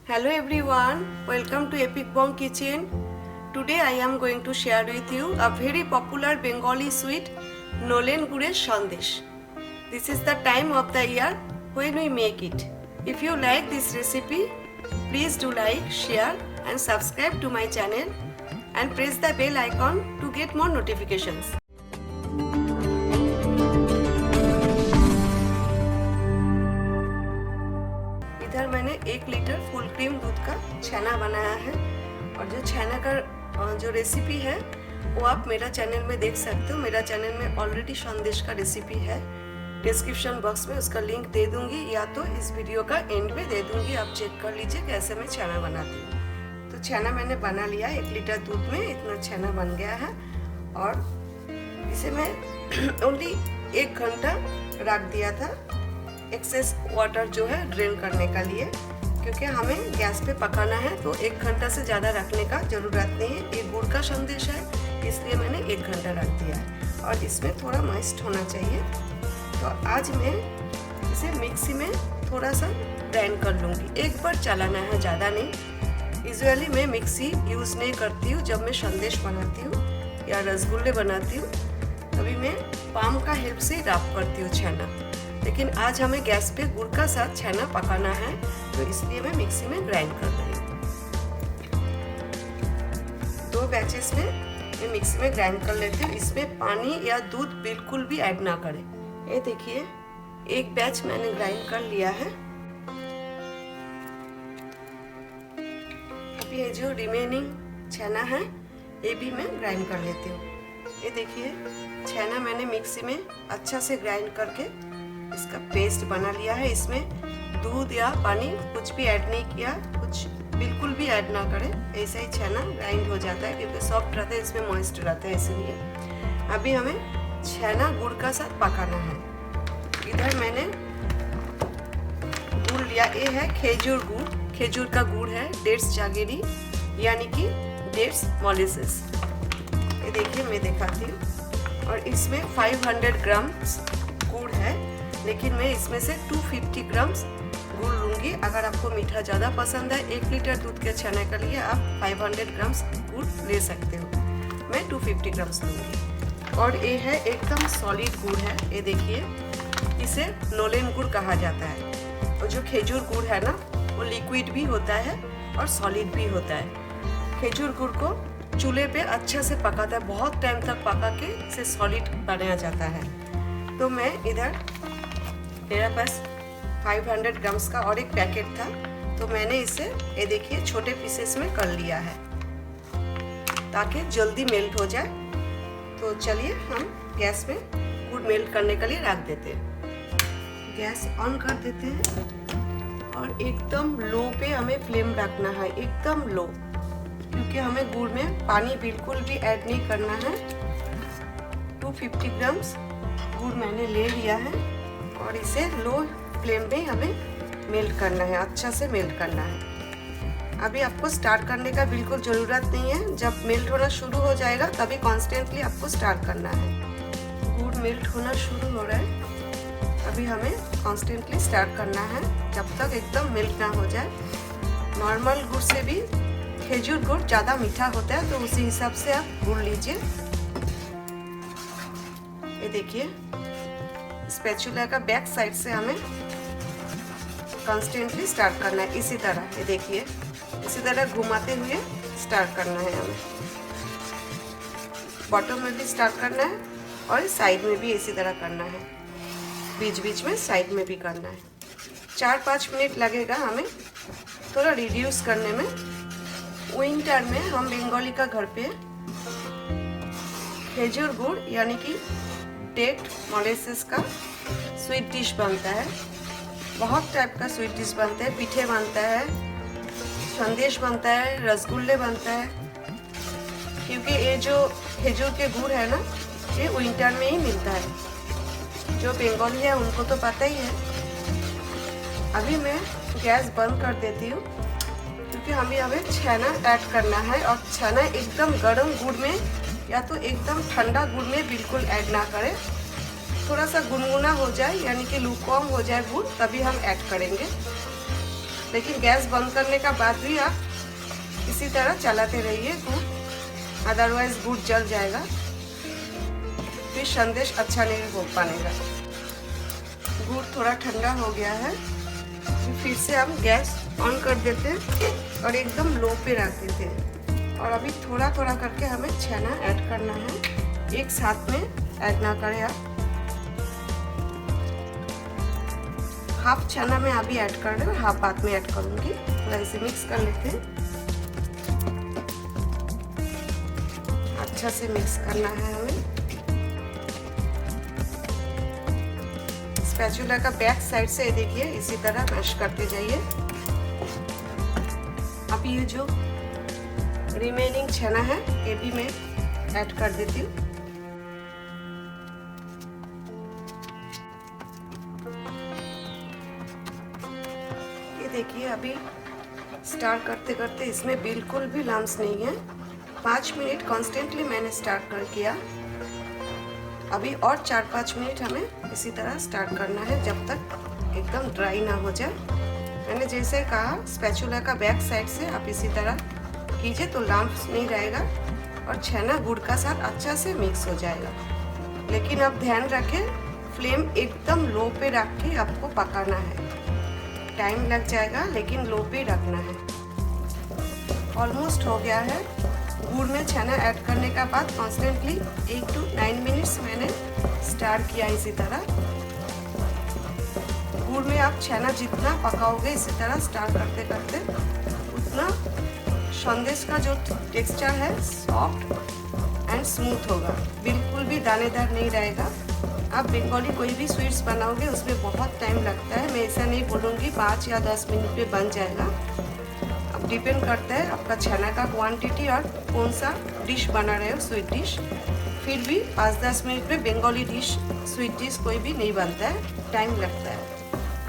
Hello everyone, welcome to Epic Bong Kitchen. Today I am going to share with you a very popular Bengali sweet Nolen Gurer Sandesh. This is the time of the year when we make it. If you like this recipe, please do like, share and subscribe to my channel and press the bell icon to get more notifications. इधर मैंने 1 litre full cream दूध का छेना बनाया है और जो छेना का जो रेसिपी है वो आप मेरा चैनल में देख सकते हो। मेरा चैनल में ऑलरेडी संदेश का रेसिपी है, डिस्क्रिप्शन बॉक्स में उसका लिंक दे दूंगी या तो इस वीडियो का एंड में दे दूंगी, आप चेक कर लीजिए कैसे मैं छेना बनाती हूँ। तो छेना मैंने बना लिया, 1 लीटर दूध में इतना छेना बन गया है और इसे मैं ओनली 1 घंटा रख दिया था एक्सेस वाटर जो है ड्रेन करने का लिए, क्योंकि हमें गैस पे पकाना है तो 1 घंटा से ज़्यादा रखने का ज़रूरत नहीं है। ये गुड़ का संदेश है इसलिए मैंने 1 घंटा रख दिया है और इसमें थोड़ा मॉइस्ट होना चाहिए। तो आज मैं इसे मिक्सी में थोड़ा सा ग्राइंड कर लूँगी, एक बार चलाना है, ज़्यादा नहीं। यूजुअली मैं मिक्सी यूज़ नहीं करती हूँ, जब मैं संदेश बनाती हूँ या रसगुल्ले बनाती हूँ तभी मैं पाम का हेल्प से रब करती हूँ छेना, लेकिन आज हमें गैस पे गुड़ का साथ छेना पकाना है तो इसलिए मैं मिक्सी में ग्राइंड कर रही हूँ। 2 बैचेस में मैं मिक्सी में ग्राइंड कर लेती हूँ। इसमें पानी या दूध बिल्कुल भी ऐड ना करें। ये देखिए 1 बैच मैंने ग्राइंड कर लिया है। अभी ये जो रिमेनिंग छेना है ये भी मैं ग्राइंड कर लेती हूँ। ये देखिए छेना मैंने मिक्सी में अच्छा से ग्राइंड करके इसका पेस्ट बना लिया है। इसमें दूध या पानी कुछ भी ऐड नहीं किया, कुछ बिल्कुल भी ऐड ना करें, ऐसा ही छेना ग्राइंड हो जाता है क्योंकि सॉफ्ट रहता है, इसमें मॉइस्ट रहता है, इसलिए। अभी हमें छेना गुड़ का साथ पकाना है। इधर मैंने गुड़ लिया, ये है खेजूर गुड़, खेजूर का गुड़ है, डेट्स जागीरी यानी कि डेट्स मॉलिसेस। ये देखिए मैं दिखाती हूँ। और इसमें 500 ग्राम गुड़ है, लेकिन मैं इसमें से 250 ग्राम्स गुड़ लूँगी। अगर आपको मीठा ज़्यादा पसंद है 1 लीटर दूध के छेने के लिए आप 500 ग्राम्स गुड़ ले सकते हो, मैं 250 ग्राम्स लूँगी। और ये है एकदम सॉलिड गुड़ है, ये देखिए इसे नोलेन गुड़ कहा जाता है। और जो खेजूर गुड़ है ना वो लिक्विड भी होता है और सॉलिड भी होता है। खेजूर गुड़ को चूल्हे पे अच्छा से पकाता है, बहुत टाइम तक पका के इसे सॉलिड बनाया जाता है। तो मैं इधर मेरे पास 500 ग्राम्स का और एक पैकेट था तो मैंने इसे ये देखिए छोटे पीसेस में कर लिया है ताकि जल्दी मेल्ट हो जाए। तो चलिए हम गैस में गुड़ मेल्ट करने के लिए रख देते हैं। गैस ऑन कर देते हैं और एकदम लो पे हमें फ्लेम रखना है, एकदम लो, क्योंकि हमें गुड़ में पानी बिल्कुल भी ऐड नहीं करना है। 250 ग्राम्स गुड़ मैंने ले लिया है और इसे लो फ्लेम में हमें मेल्ट करना है, अच्छा से मेल्ट करना है। अभी आपको स्टार्ट करने का बिल्कुल ज़रूरत नहीं है, जब मेल्ट होना शुरू हो जाएगा तभी कॉन्स्टेंटली आपको स्टार्ट करना है। गुड़ मेल्ट होना शुरू हो रहा है, अभी हमें कॉन्स्टेंटली स्टार्ट करना है जब तक एकदम मेल्ट ना हो जाए। नॉर्मल गुड़ से भी खेजूर गुड़ ज़्यादा मीठा होता है तो उसी हिसाब से आप गुड़ लीजिए। ये देखिए स्पैचुला का बैक साइड से हमें कॉन्स्टेंटली स्टार्ट करना है, इसी तरह। ये देखिए इसी तरह घुमाते हुए स्टार्ट करना है हमें, बॉटम में भी स्टार्ट करना है और साइड में भी इसी तरह करना है, बीच बीच में साइड में भी करना है। 4-5 मिनट लगेगा हमें थोड़ा रिड्यूस करने में। विंटर में हम बंगाली का घर पे खेजूर गुड़ यानी कि डेट मॉलिसेस का स्वीट डिश बनता है, बहुत टाइप का स्वीट डिश बनता है, पीठे बनता है, संदेश बनता है, रसगुल्ले बनता है। क्योंकि ये जो खेजूर के गुड़ है ना ये विंटर में ही मिलता है, जो बंगाली है उनको तो पता ही है। अभी मैं गैस बंद कर देती हूँ क्योंकि हमें छेना ऐड करना है और छेना एकदम गर्म गुड़ में या तो एकदम ठंडा गुड़ में बिल्कुल ऐड ना करें, थोड़ा सा गुनगुना हो जाए यानी कि लूकवार्म हो जाए गुड़ तभी हम ऐड करेंगे। लेकिन गैस बंद करने का बाद भी आप इसी तरह चलाते रहिए गुड़, अदरवाइज गुड़ जल जाएगा, फिर संदेश अच्छा नहीं हो पाएगा। गुड़ थोड़ा ठंडा हो गया है, फिर से हम गैस ऑन कर देते हैं और एकदम लो पे रख देते हैं। और अभी थोड़ा थोड़ा करके हमें छेना ऐड करना है, एक साथ में ऐड ना करें आप। हाफ छेना में अभी ऐड कर रहे हो, हाफ बाद में ऐड करूंगी। थोड़ा इसे मिक्स कर लेते हैं, अच्छा से मिक्स करना है हमें। स्पैचुला का बैक साइड से देखिए इसी तरह मैश करते जाइए। अब ये जो रिमेनिंग छेना है ये भी मैं ऐड कर देती हूँ। ये देखिए अभी स्टार करते करते इसमें बिल्कुल भी लम्स नहीं है। 5 मिनट कॉन्स्टेंटली मैंने स्टार्ट कर किया। अभी और 4-5 मिनट हमें इसी तरह स्टार्ट करना है जब तक एकदम ड्राई ना हो जाए। मैंने जैसे कहा स्पैचुला का बैक साइड से आप इसी तरह कीजिए तो लम्स नहीं रहेगा और छेना गुड़ का साथ अच्छा से मिक्स हो जाएगा। लेकिन आप ध्यान रखें फ्लेम एकदम लो पे रख के आपको पकाना है। टाइम लग जाएगा लेकिन लो पे रखना है। ऑलमोस्ट हो गया है। गुड़ में छेना ऐड करने का बाद कॉन्स्टेंटली 8 to 9 मिनट्स मैंने स्टार किया इसी तरह। गुड़ में आप छेना जितना पकाओगे इसी तरह स्टार करते करते उतना संदेश का जो टेक्सचर है सॉफ्ट एंड स्मूथ होगा, बिल्कुल भी दानेदार नहीं रहेगा। आप बंगाली कोई भी स्वीट्स बनाओगे उसमें बहुत टाइम लगता है। मैं ऐसा नहीं बोलूँगी 5 या 10 मिनट में बन जाएगा। अब डिपेंड करता है आपका छेना का क्वांटिटी और कौन सा डिश बना रहे हो, स्वीट डिश। फिर भी 5-10 मिनट में बंगाली डिश, स्वीट डिश कोई भी नहीं बनता है, टाइम लगता है।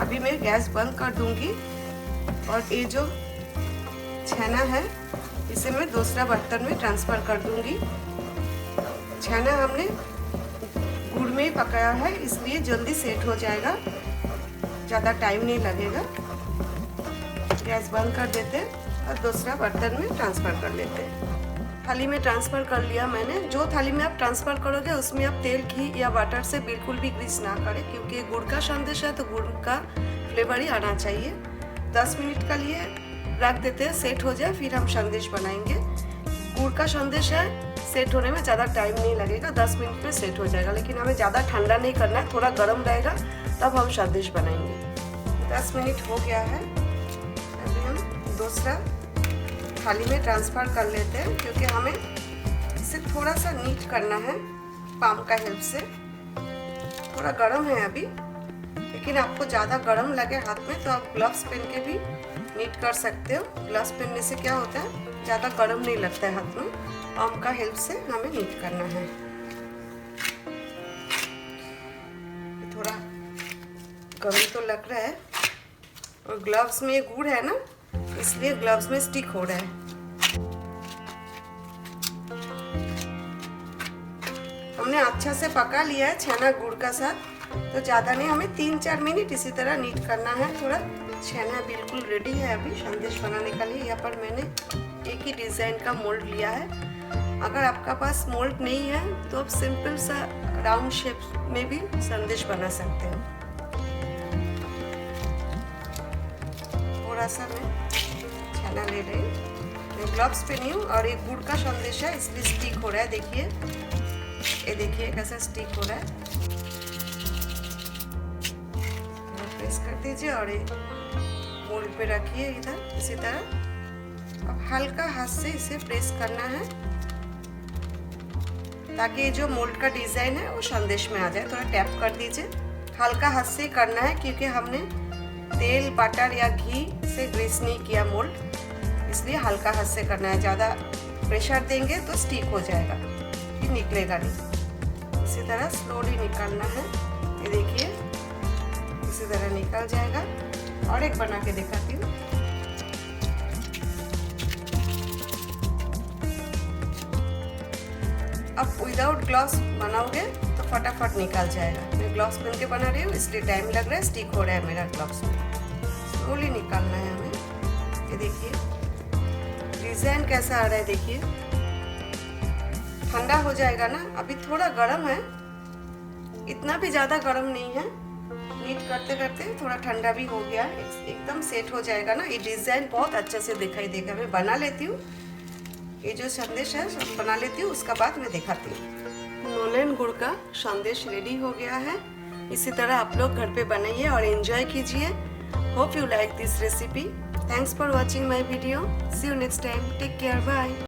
अभी मैं गैस बंद कर दूंगी और ये जो छेना है इसे मैं दूसरा बर्तन में ट्रांसफ़र कर दूंगी। छेना हमने गुड़ में ही पकाया है इसलिए जल्दी सेट हो जाएगा, ज़्यादा टाइम नहीं लगेगा। गैस बंद कर देते हैं और दूसरा बर्तन में ट्रांसफ़र कर लेते हैं। थाली में ट्रांसफ़र कर लिया मैंने। जो थाली में आप ट्रांसफ़र करोगे उसमें आप तेल, घी या बटर से बिल्कुल भी ग्रीस ना करें क्योंकि गुड़ का संदेश है तो गुड़ का फ्लेवर ही आना चाहिए। 10 मिनट के लिए रख देते हैं, सेट हो जाए फिर हम संदेश बनाएंगे। गुड़ का संदेश है, सेट होने में ज़्यादा टाइम नहीं लगेगा, 10 मिनट में सेट हो जाएगा। लेकिन हमें ज़्यादा ठंडा नहीं करना है, थोड़ा गर्म रहेगा तब हम संदेश बनाएंगे। 10 मिनट हो गया है। अभी हम दूसरा थाली में ट्रांसफ़र कर लेते हैं क्योंकि हमें इसे थोड़ा सा नीट करना है पाम का हेल्प से। थोड़ा गर्म है अभी, लेकिन आपको ज़्यादा गर्म लगे हाथ में तो आप ग्लव्स पहन के भी नीट कर सकते हो। ग्लव्स पहनने से क्या होता है, ज़्यादा गर्म नहीं लगता है हाथ में। पाम का हेल्प से हमें नीट करना है। थोड़ा गर्म तो लग रहा है और ग्लव्स में ये गुड़ है ना इसलिए ग्लव्स में स्टिक हो रहा है। हमने अच्छा से पका लिया है छेना गुड़ का साथ, तो ज़्यादा नहीं, हमें 3-4 मिनट इसी तरह नीट करना है। थोड़ा छेना बिल्कुल रेडी है अभी संदेश बनाने के लिए। यहाँ पर मैंने एक ही डिज़ाइन का मोल्ड लिया है। अगर आपका पास मोल्ड नहीं है तो आप सिंपल सा राउंड शेप में भी संदेश बना सकते हो। थोड़ा सा मैं छेना ले रही हूँ, मैं ग्लव्स पहनी हूँ और एक गुड़ का संदेश है इसलिए स्टिक हो रहा है। देखिए ये देखिए कैसा स्टिक हो रहा है। प्रेस कर दीजिए और ये मोल्ड पे रखिए इधर इसी तरह। अब हल्का हाथ से इसे प्रेस करना है ताकि जो मोल्ड का डिज़ाइन है वो संदेश में आ जाए। थोड़ा टैप कर दीजिए, हल्का हाथ से करना है क्योंकि हमने तेल, बटर या घी से ग्रीस नहीं किया मोल्ड, इसलिए हल्का हाथ से करना है। ज़्यादा प्रेशर देंगे तो स्टिक हो जाएगा, फिर निकलेगा नहीं। इसी तरह स्लोली निकालना है। ये देखिए इसी तरह निकल जाएगा। और एक बना के दिखाती हूँ। अब विदाउट ग्लव्स बनाओगे तो फटाफट निकल जाएगा। मैं ग्लव्स पहन के बना रही हूँ इसलिए टाइम लग रहा है, स्टिक हो रहा है मेरा ग्लव्स में। स्लोली निकालना है हमें। ये देखिए डिजाइन कैसा आ रहा है, देखिए ठंडा हो जाएगा ना, अभी थोड़ा गर्म है, इतना भी ज़्यादा गर्म नहीं है, नीट करते करते थोड़ा ठंडा भी हो गया, एकदम सेट हो जाएगा ना। ये डिज़ाइन बहुत अच्छे से दिखाई देगा। मैं बना लेती हूँ, ये जो संदेश है सब बना लेती हूँ, उसका बाद मैं दिखाती हूँ। नॉलेन गुड़ का संदेश रेडी हो गया है। इसी तरह आप लोग घर पे बनाइए और एंजॉय कीजिए। Hope you like this recipe. Thanks for watching my video. See you next time. Take care, bye.